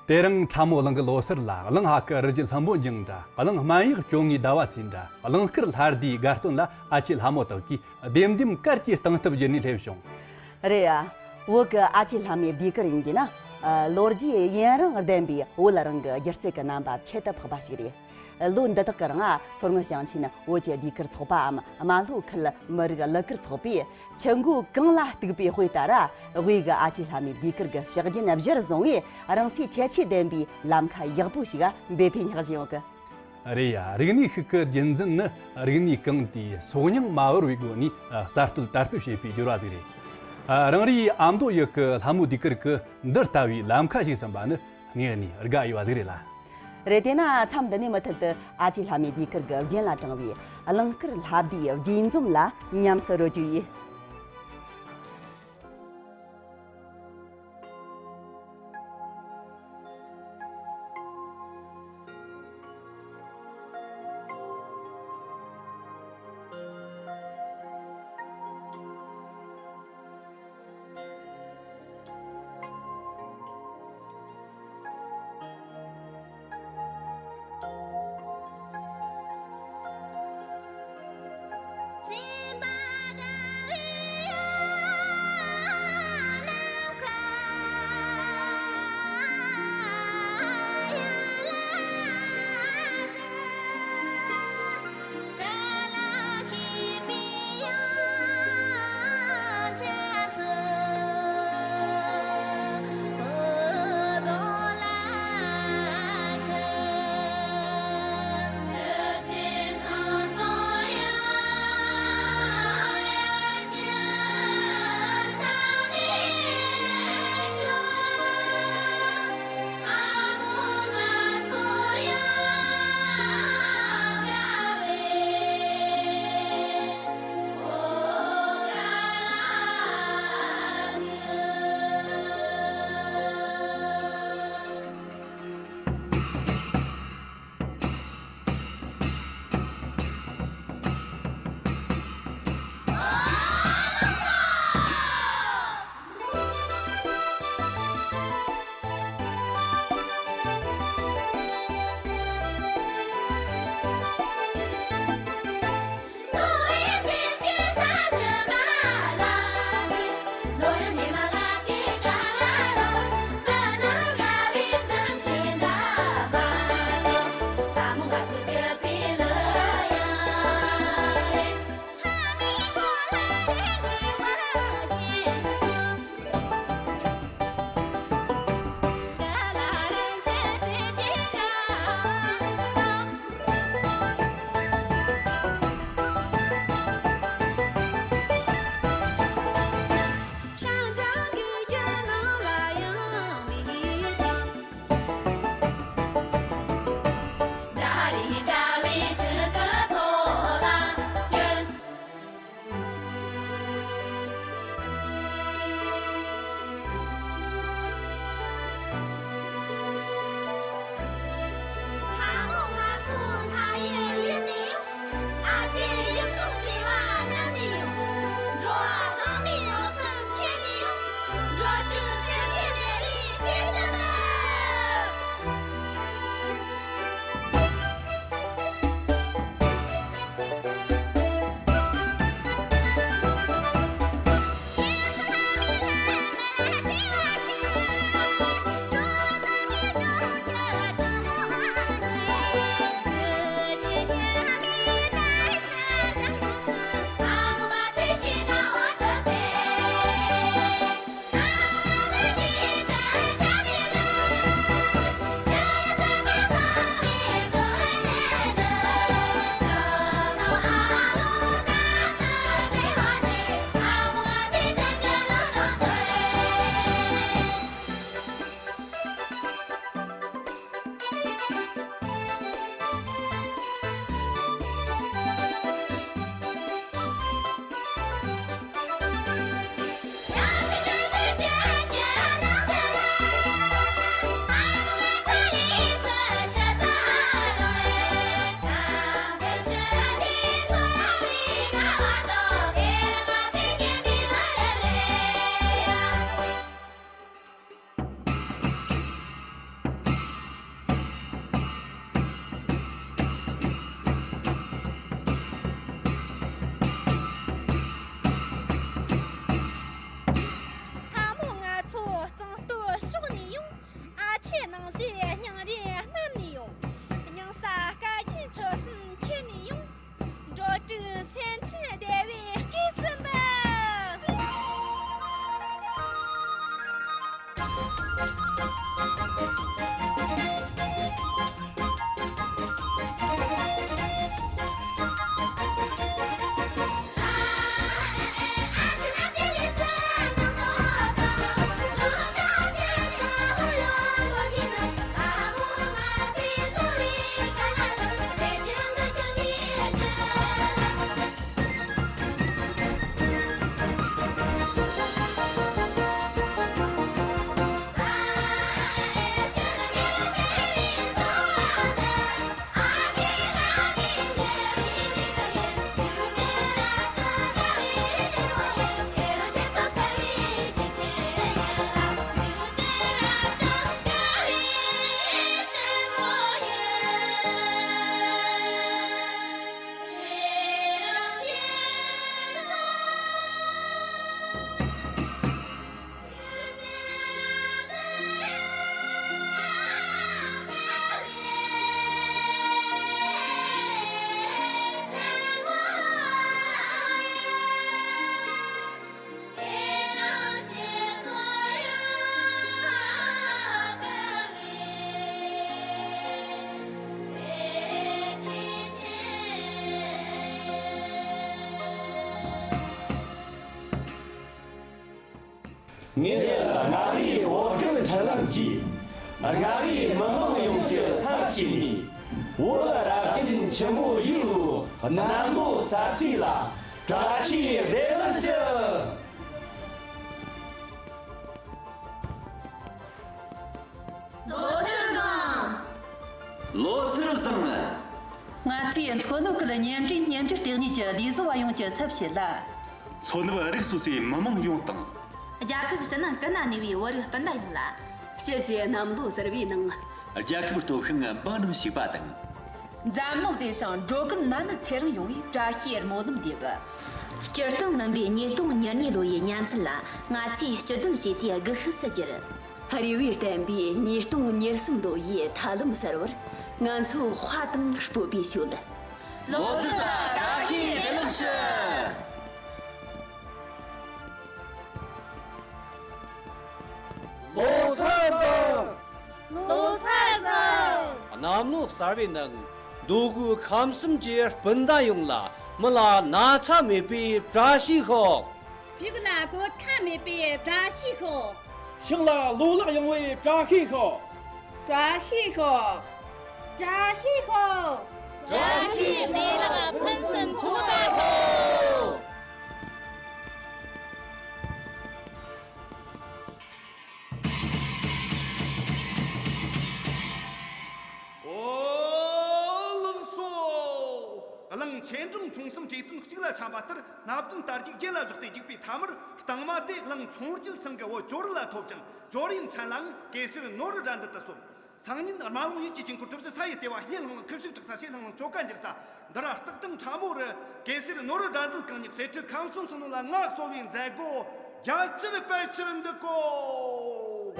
대릉 참모는 그 로서라 얼른 하까 rjil hambo jingda 얼른 마이 종이 다와진다 얼른 그 하르디 가르톤라 아칠 하모토기 뎀딤 까르치 땅탑 제니 렙숑 레야 워가 아칠 함이 비거링기나 로르지 예랑 얼덴비 올라랑가 여르세가 남바 쳇다 퍼바시리 론다 더가랑아 소르마샹치나 오제 디커 초바암 마루 클 머르가 러커 초비 청구 강라 뜨비 회따라 위가 아치함이 비커가 샤가딘 압저 종이 아랑시 쳇치 뎀비 람카 여부시가 베페냐가지오가 아레야 리그니 그 젠즌 리그니 강디 소냥 마을 위고니 사르툴 타르피시 비조라지리 랑리 암도 역 하무 디커 그 너타위 람카시 삼바네 니니 अर्गा이 와지리라 레데나 참더니 못한테 아질함이 디커가 겐라 정비 알랑크를 하디여 진좀라 냠서로주이 你的哪里我更成了记，哪里梦永久藏心里，我的跟全部一路南部撒气了，抓起来了些。罗先生们，我今从那个年这等你这里是我用这才写了。从那个这苏西慢慢用等。家可不是那跟那你为我这本来不啦，谢谢那么多事儿为能。家可不多很啊，帮他们洗把灯。咱们得上这个咱们才能用于扎些么那么的吧。今儿等们别你动年你都也年死了，我去这东西的个很实际了。还有一点比你动年什么都也他那么事儿。俺从花灯是不必修的。罗子扎起来了些。罗先生，罗先生， नामनुक सार्वे नंग दुगु खामसम जेर बंदा युंगला मला नाचा में भी प्राशी हो 这个哪个看没被扎西口？行了，路了因为扎黑口，扎西口，扎西口，扎西没了个喷森出来口。前中中心这顿进来参巴特，那顿大家见了就得就被他们当嘛的能重进生个我做了头阵，做人才能给是诺尔然的得说。상인얼마무이지진고접사이때와현흥급식 특사 세상은 조간지사 너라 뜻등 참으르 게스르 노르 단들 강닉 세트 감순순으라 나 소윈 자고 자츠를 빼치는 듣고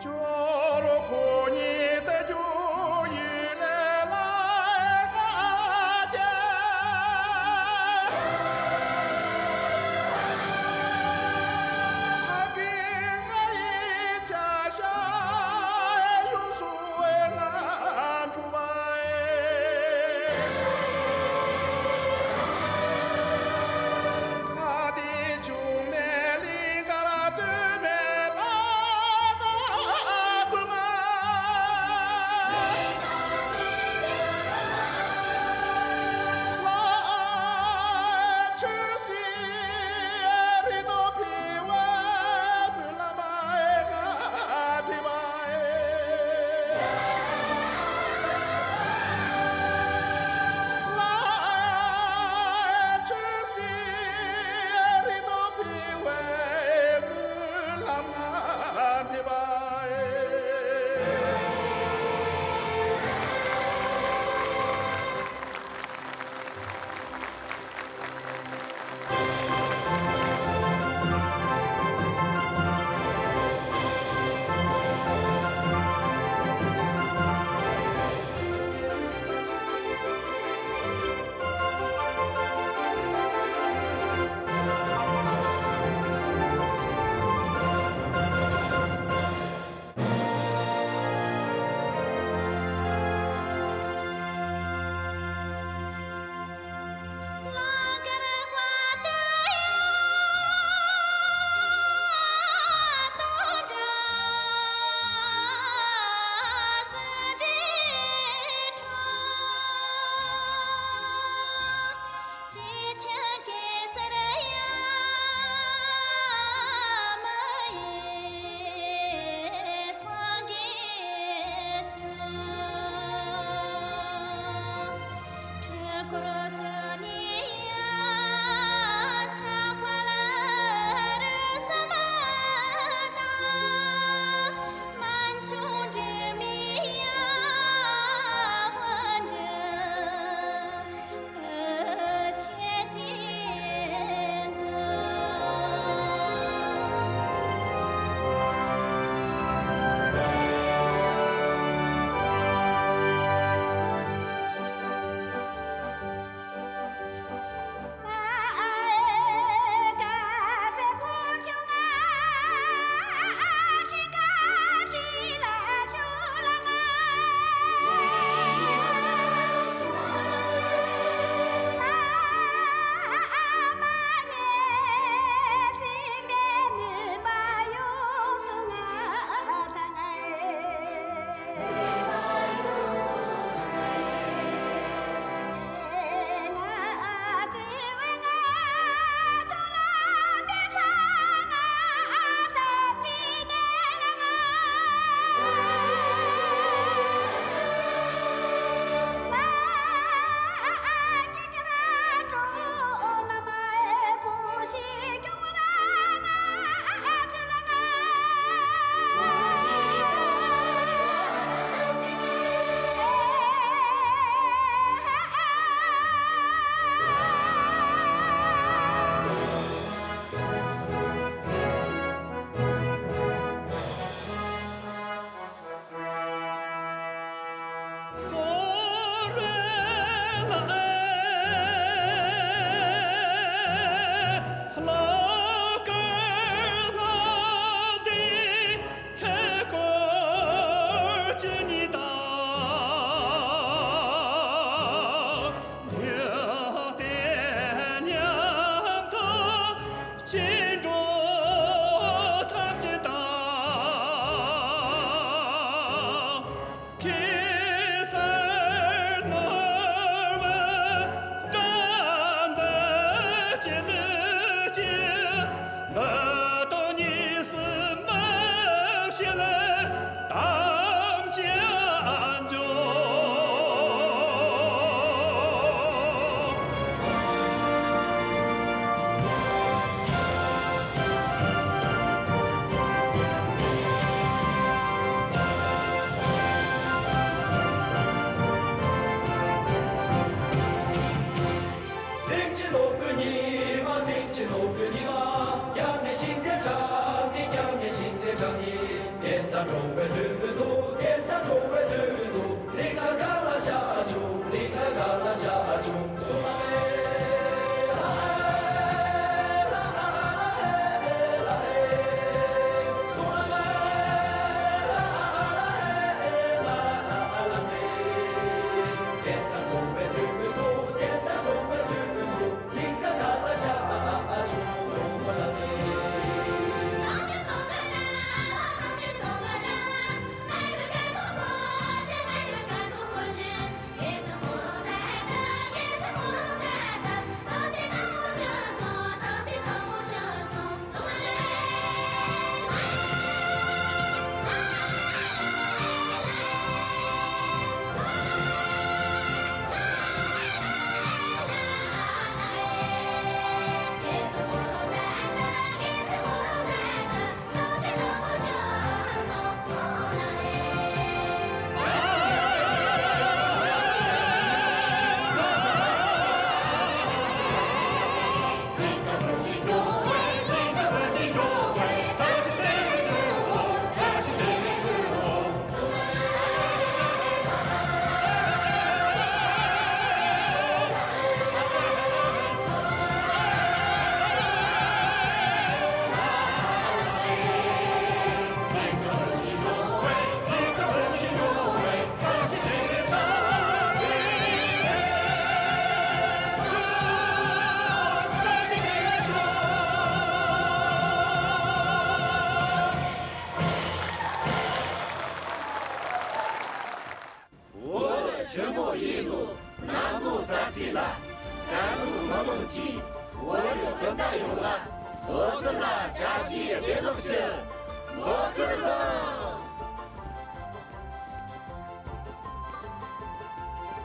저로코니 대주일에 날가자 자기의 자샤의 용수에 난 주바에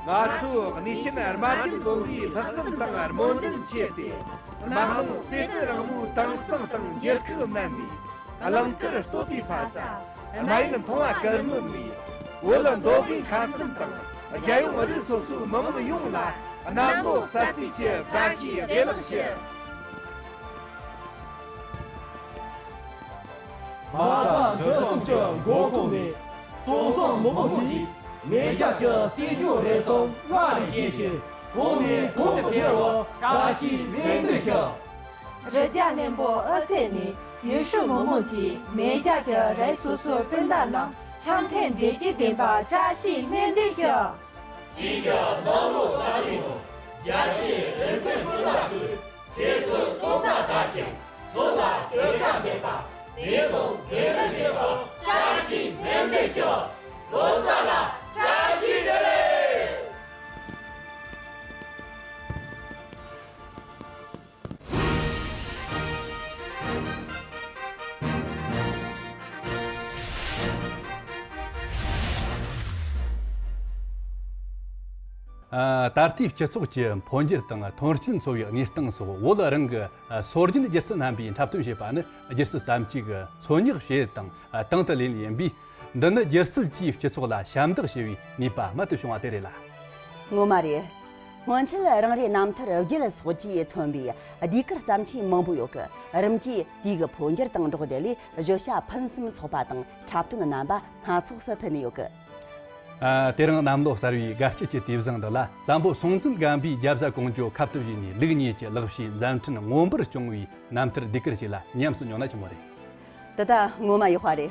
나초 니치나 마진 고리 학생 땅을 모든 지에데 마항 세트랑무 땅성 땅 제크난디 알랑크르 스토피 파사 마이는 통화 걸문니 월런 도기 가슴 땅 자용 어디 소수 머무는 용라 나고 사티체 다시 갤럭시马上这送着国共的总送某某级每家这新旧人送万里进行国民共的别我扎西面对着这家联播而且呢约束某某级每家这人叔叔本大郎强天地基点把扎西面对着记者网络沙利诺家境人对不大嘴接受东大大厅说了各干别把联动别人别把扎西面对着罗萨拉扎西人类tartib chetsog chi ponjir tang thorchin sowi nirtang so wolarang sorjin jersan hambi taptu shepan jersu zamchi ga sonyig she tang tangtalin yembi dan jersul chi chetsog la shamdag shewi nipa mat shunga terela ngomari monchil rangri namthar jil soji chombi dikar zamchi mangbu yok ramji diga ponjir tang dogdeli josha phansim choba tang chaptu namba ha chuksa phani yok 대랑 남도 사르위 가치치 디브상들라 잠보 송진 감비 잡사 공조 카프트비니 리그니치 럭시 잠튼 몬버 종위 남트 디크르실라 냠스 뇨나 치모레 다다 ngoma 이화레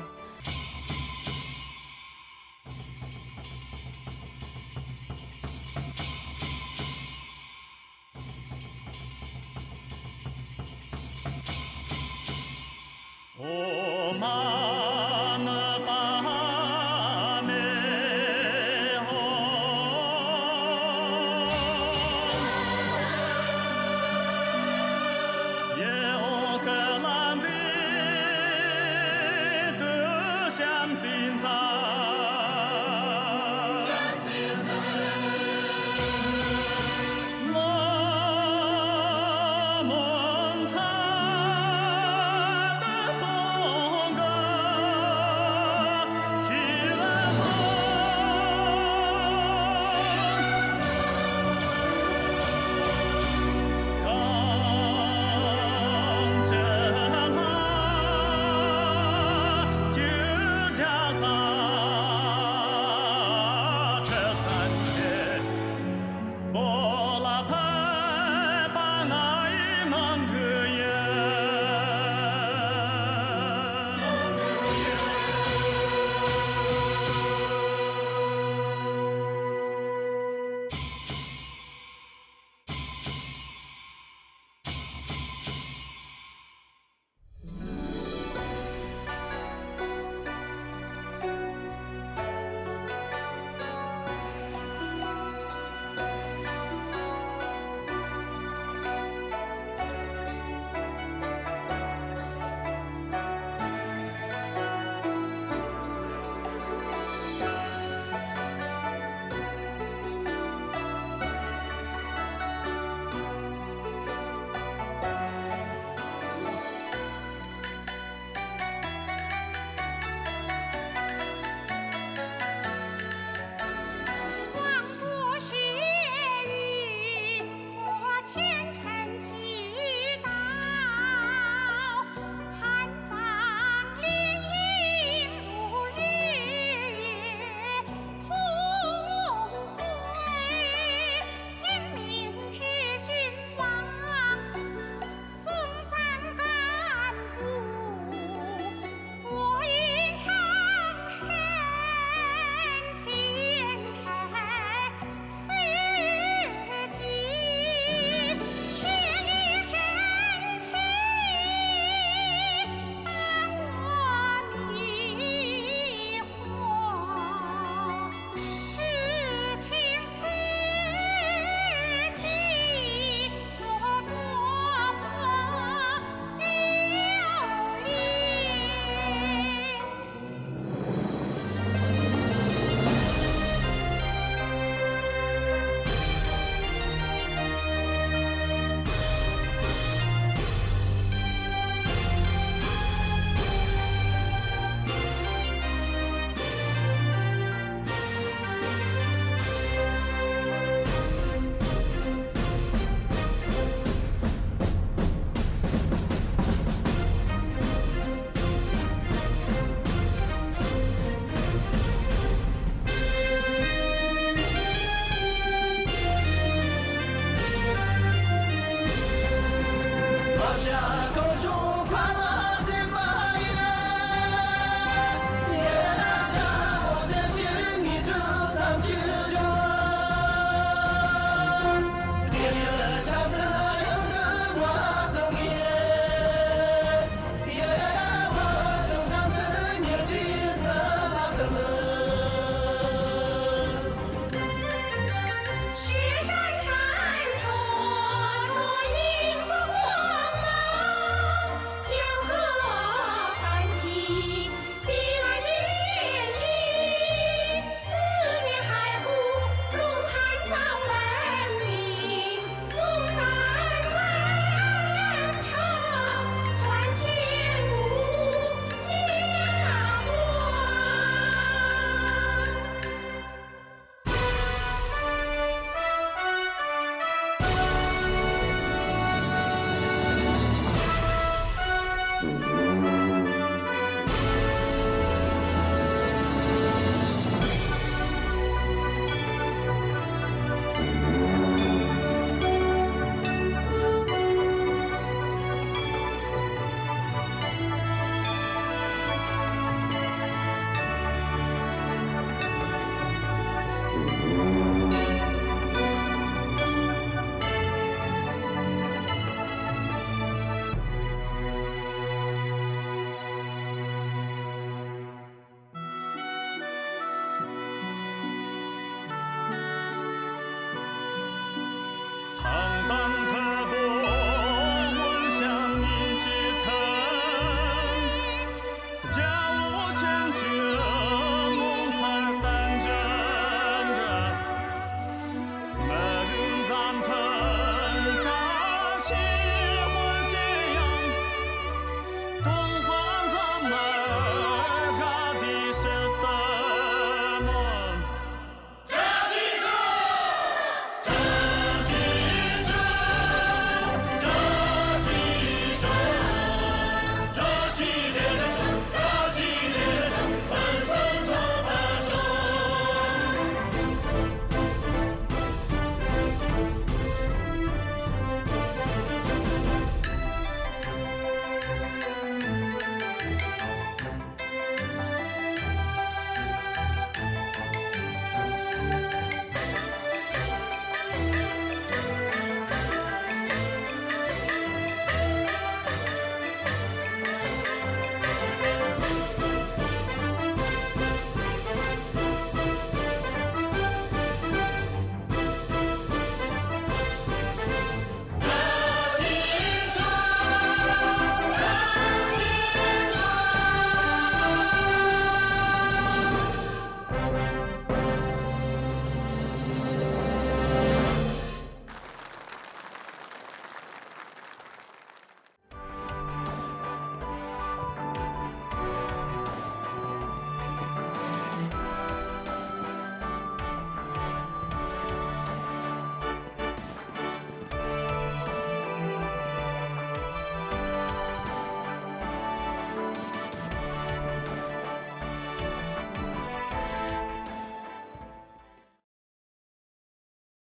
长